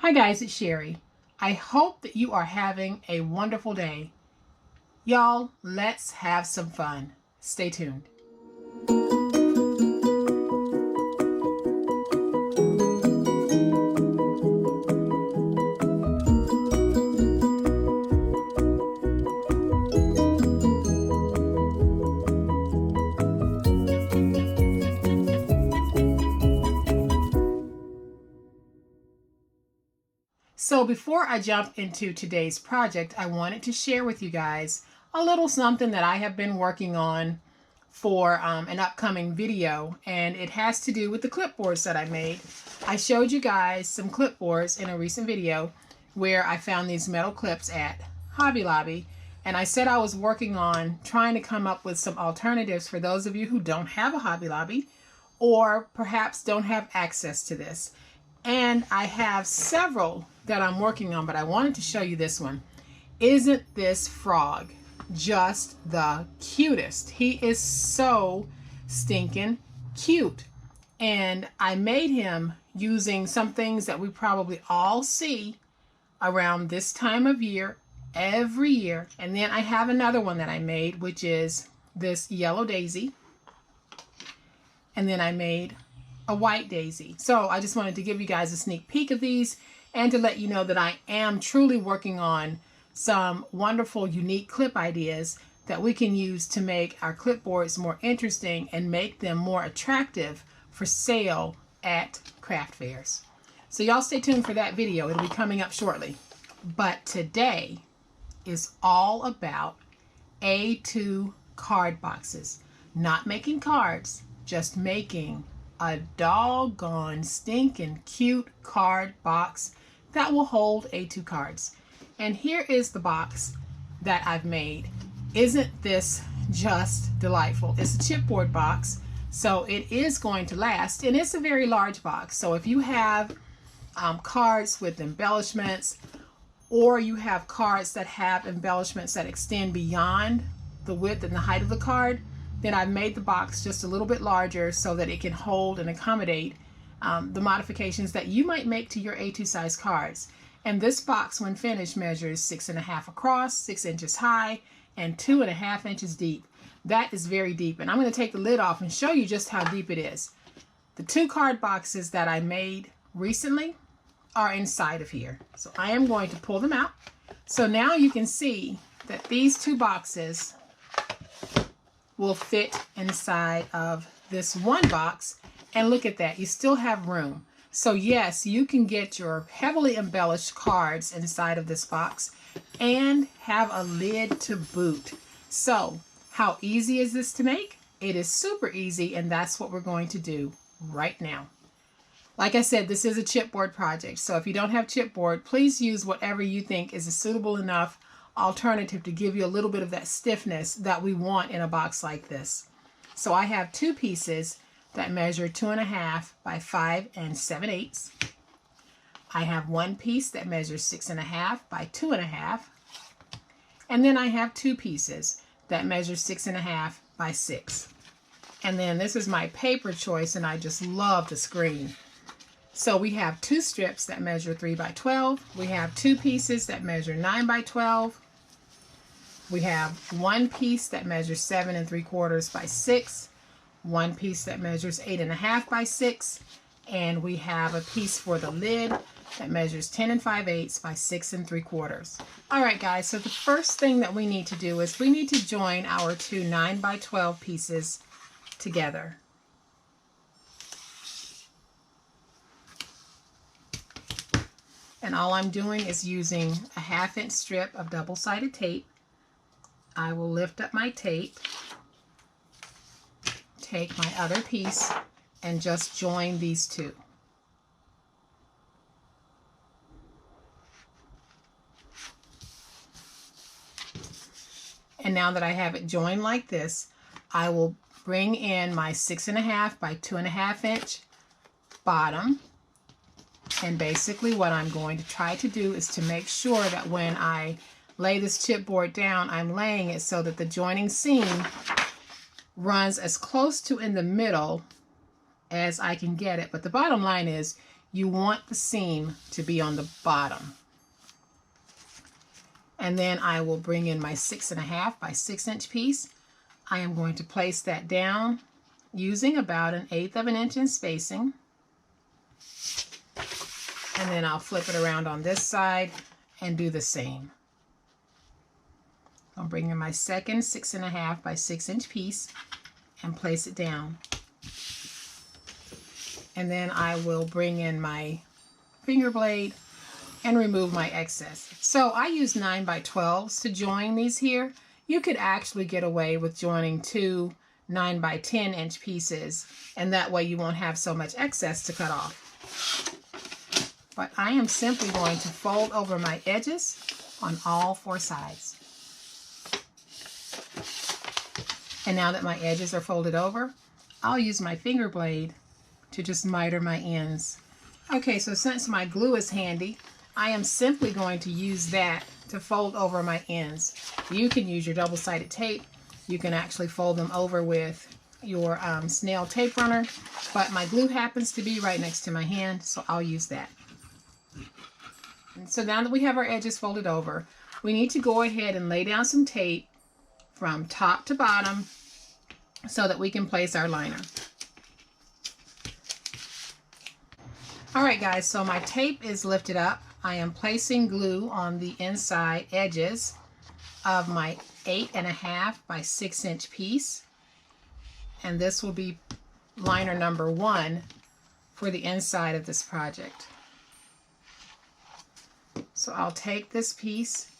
Hi guys, it's Sherry. I hope that you are having a wonderful day. Y'all, let's have some fun. Stay tuned. So before I jump into today's project, I wanted to share with you guys a little something that I have been working on for an upcoming video, and it has to do with the clipboards that I made. I showed you guys some clipboards in a recent video where I found these metal clips at Hobby Lobby, and I said I was working on trying to come up with some alternatives for those of you who don't have a Hobby Lobby or perhaps don't have access to this. And I have several that I'm working on, but I wanted to show you this one. Isn't this frog just the cutest? He is so stinking cute. And I made him using some things that we probably all see around this time of year, every year. And then I have another one that I made, which is this yellow daisy. And then I made a white daisy. So I just wanted to give you guys a sneak peek of these and to let you know that I am truly working on some wonderful, unique clip ideas that we can use to make our clipboards more interesting and make them more attractive for sale at craft fairs. So y'all stay tuned for that video. It'll be coming up shortly. But today is all about A2 card boxes. Not making cards, just making a doggone stinking cute card box that will hold A2 cards. And here is the box that I've made. Isn't this just delightful? It's a chipboard box, so it is going to last, and it's a very large box. So if you have cards with embellishments, or you have cards that have embellishments that extend beyond the width and the height of the card, then I've made the box just a little bit larger so that it can hold and accommodate the modifications that you might make to your A2 size cards. And this box, when finished, measures 6.5 across, 6 inches high, and 2.5 inches deep. That is very deep, and I'm going to take the lid off and show you just how deep it is. The 2 card boxes that I made recently are inside of here. So I am going to pull them out. So now you can see that these 2 boxes will fit inside of this one box, and look at that, you still have room. So yes, you can get your heavily embellished cards inside of this box and have a lid to boot. So how easy is this to make? It is super easy, and that's what we're going to do right now. Like I said, this is a chipboard project, so if you don't have chipboard, please use whatever you think is a suitable enough alternative to give you a little bit of that stiffness that we want in a box like this. So I have 2 pieces that measure 2.5 by 5 7/8. I have 1 piece that measures 6.5 by 2.5. And then I have 2 pieces that measure 6.5 by 6. And then this is my paper choice, and I just love the screen. So we have 2 strips that measure 3 by 12. We have 2 pieces that measure 9 by 12. We have 1 piece that measures 7 3/4 by 6, 1 piece that measures 8.5 by 6, and we have a piece for the lid that measures 10 5/8 by 6 3/4. All right, guys, so the first thing that we need to do is we need to join our 2 9 by 12 pieces together. And all I'm doing is using a 1/2 inch strip of double-sided tape. I will lift up my tape, take my other piece, and just join these 2. And now that I have it joined like this, I will bring in my 6.5 by 2.5 inch bottom. And basically what I'm going to try to do is to make sure that when I lay this chipboard down, I'm laying it so that the joining seam runs as close to in the middle as I can get it. But the bottom line is you want the seam to be on the bottom. And then I will bring in my 6.5 by 6 inch piece. I am going to place that down using about 1/8 of an inch in spacing. And then I'll flip it around on this side and do the same. I'll bring in my second 6.5 by 6 inch piece and place it down. And then I will bring in my finger blade and remove my excess. So I use 9 by 12s to join these here. You could actually get away with joining 2 9 by 10 inch pieces, and that way you won't have so much excess to cut off. But I am simply going to fold over my edges on all 4 sides. And now that my edges are folded over, I'll use my finger blade to just miter my ends. Okay, so since my glue is handy, I am simply going to use that to fold over my ends. You can use your double-sided tape. You can actually fold them over with your snail tape runner, but my glue happens to be right next to my hand, so I'll use that. And so now that we have our edges folded over, we need to go ahead and lay down some tape from top to bottom so that we can place our liner. All right, guys, so my tape is lifted up. I am placing glue on the inside edges of my 8.5 by 6 inch piece. And this will be liner number 1 for the inside of this project. So I'll take this piece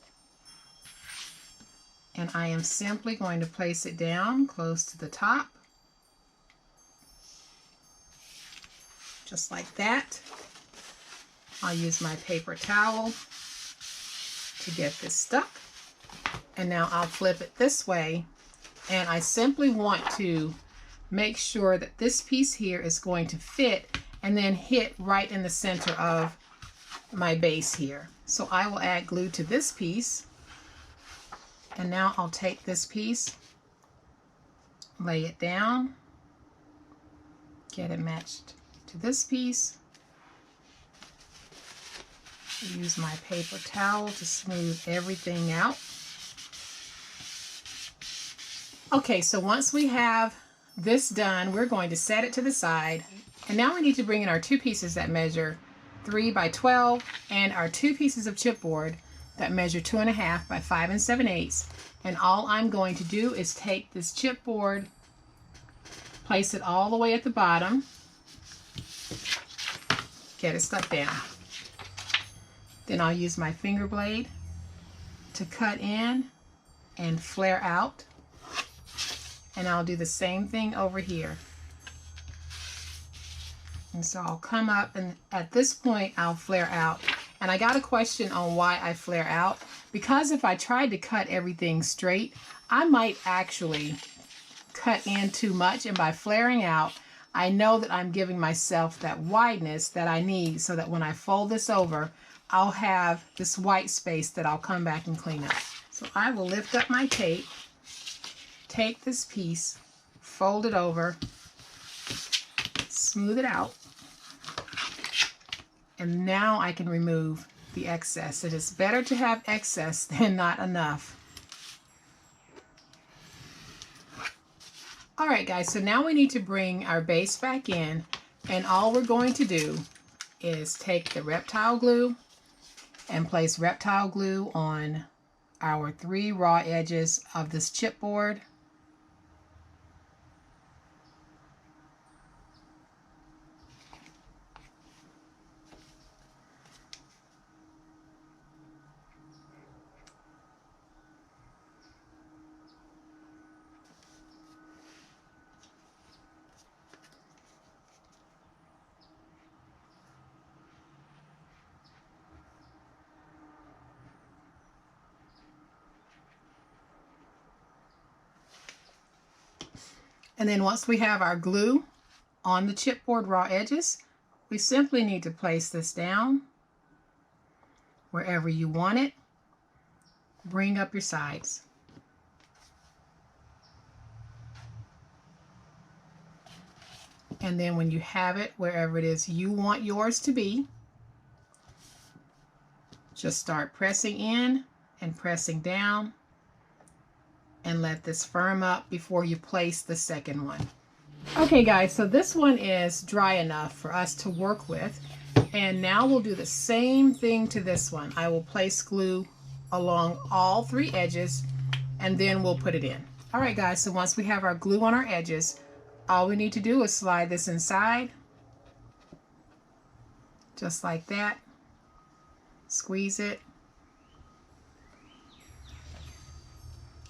and I am simply going to place it down close to the top. Just like that. I'll use my paper towel to get this stuck. And now I'll flip it this way. And I simply want to make sure that this piece here is going to fit and then hit right in the center of my base here. So I will add glue to this piece. And now I'll take this piece, lay it down, get it matched to this piece. Use my paper towel to smooth everything out. Okay, so once we have this done, we're going to set it to the side. And now we need to bring in our 2 pieces that measure 3 by 12 and our 2 pieces of chipboard that measure 2.5 by 5 7/8. And all I'm going to do is take this chipboard, place it all the way at the bottom, get it stuck down. Then I'll use my finger blade to cut in and flare out. And I'll do the same thing over here. And so I'll come up, and at this point I'll flare out. And I got a question on why I flare out. Because if I tried to cut everything straight, I might actually cut in too much. And by flaring out, I know that I'm giving myself that wideness that I need so that when I fold this over, I'll have this white space that I'll come back and clean up. So I will lift up my tape, take this piece, fold it over, smooth it out, and now I can remove the excess. It is better to have excess than not enough. All right, guys, so now we need to bring our base back in, and all we're going to do is take the reptile glue and place reptile glue on our 3 raw edges of this chipboard. And then once we have our glue on the chipboard raw edges, we simply need to place this down wherever you want it. Bring up your sides. And then when you have it wherever it is you want yours to be, just start pressing in and pressing down and let this firm up before you place the second one. Okay guys, so this one is dry enough for us to work with. And now we'll do the same thing to this one. I will place glue along all 3 edges and then we'll put it in. All right guys, so once we have our glue on our edges, all we need to do is slide this inside, just like that. Squeeze it.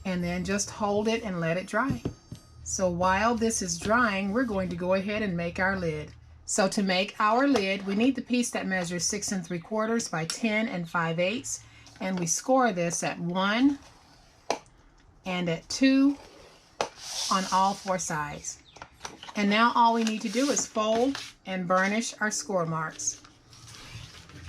And then just hold it and let it dry. So while this is drying, we're going to go ahead and make our lid. So to make our lid, we need the piece that measures 6 3/4 by 10 5/8. And we score this at 1 and at 2 on all 4 sides. And now all we need to do is fold and burnish our score marks.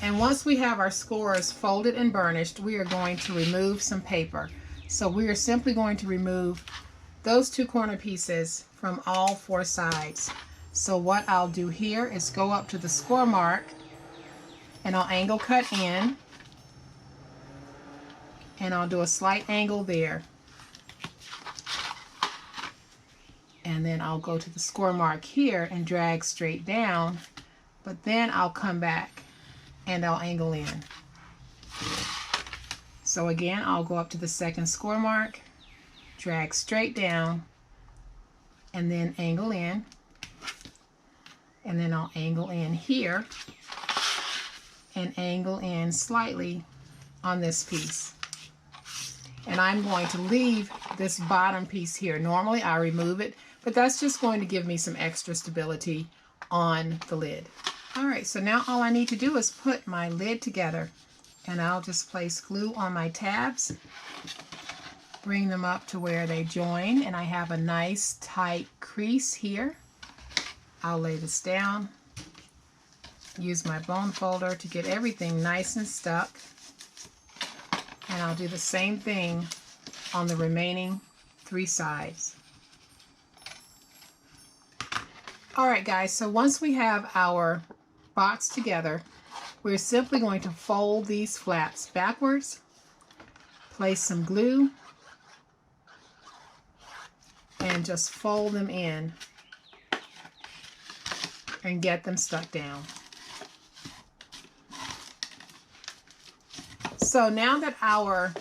And once we have our scores folded and burnished, we are going to remove some paper. So we are simply going to remove those 2 corner pieces from all 4 sides. So what I'll do here is go up to the score mark and I'll angle cut in, and I'll do a slight angle there. And then I'll go to the score mark here and drag straight down, but then I'll come back and I'll angle in. So again, I'll go up to the second score mark, drag straight down, and then angle in. And then I'll angle in here and angle in slightly on this piece. And I'm going to leave this bottom piece here. Normally I remove it, but that's just going to give me some extra stability on the lid. All right, so now all I need to do is put my lid together, and I'll just place glue on my tabs, bring them up to where they join, and I have a nice tight crease here. I'll lay this down, use my bone folder to get everything nice and stuck, and I'll do the same thing on the remaining 3 sides. All right guys, so once we have our box together, we're simply going to fold these flaps backwards, place some glue, and just fold them in and get them stuck down. So now that our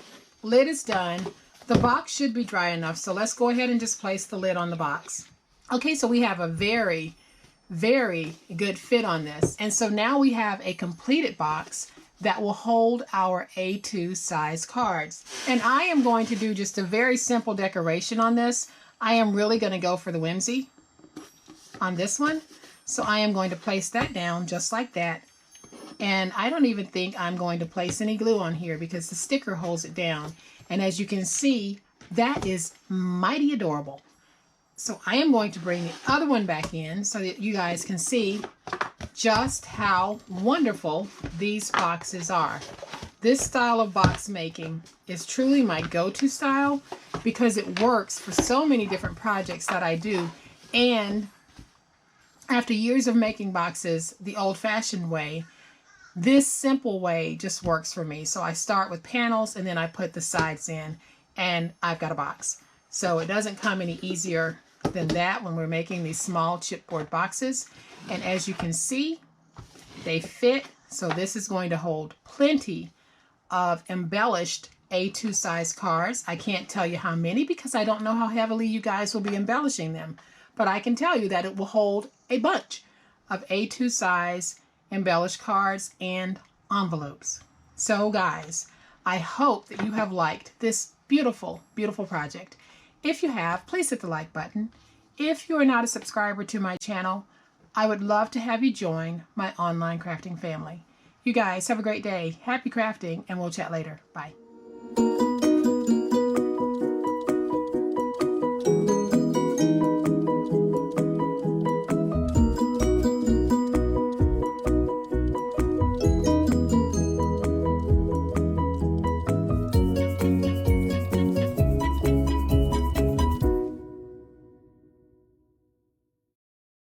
lid is done, the box should be dry enough. So let's go ahead and just place the lid on the box. Okay, so we have a very good fit on this. And so now we have a completed box that will hold our A2 size cards. And I am going to do just a very simple decoration on this. I am really going to go for the whimsy on this one. So I am going to place that down just like that. And I don't even think I'm going to place any glue on here because the sticker holds it down. And as you can see, that is mighty adorable. So I am going to bring the other one back in so that you guys can see just how wonderful these boxes are. This style of box making is truly my go-to style because it works for so many different projects that I do. And after years of making boxes the old-fashioned way, this simple way just works for me. So I start with panels and then I put the sides in and I've got a box. So it doesn't come any easier than that when we're making these small chipboard boxes. And as you can see, they fit. So this is going to hold plenty of embellished A2 size cards. I can't tell you how many because I don't know how heavily you guys will be embellishing them. But I can tell you that it will hold a bunch of A2 size embellished cards and envelopes. So guys, I hope that you have liked this beautiful, beautiful project. If you have, please hit the like button. If you are not a subscriber to my channel, I would love to have you join my online crafting family. You guys have a great day. Happy crafting, and we'll chat later. Bye.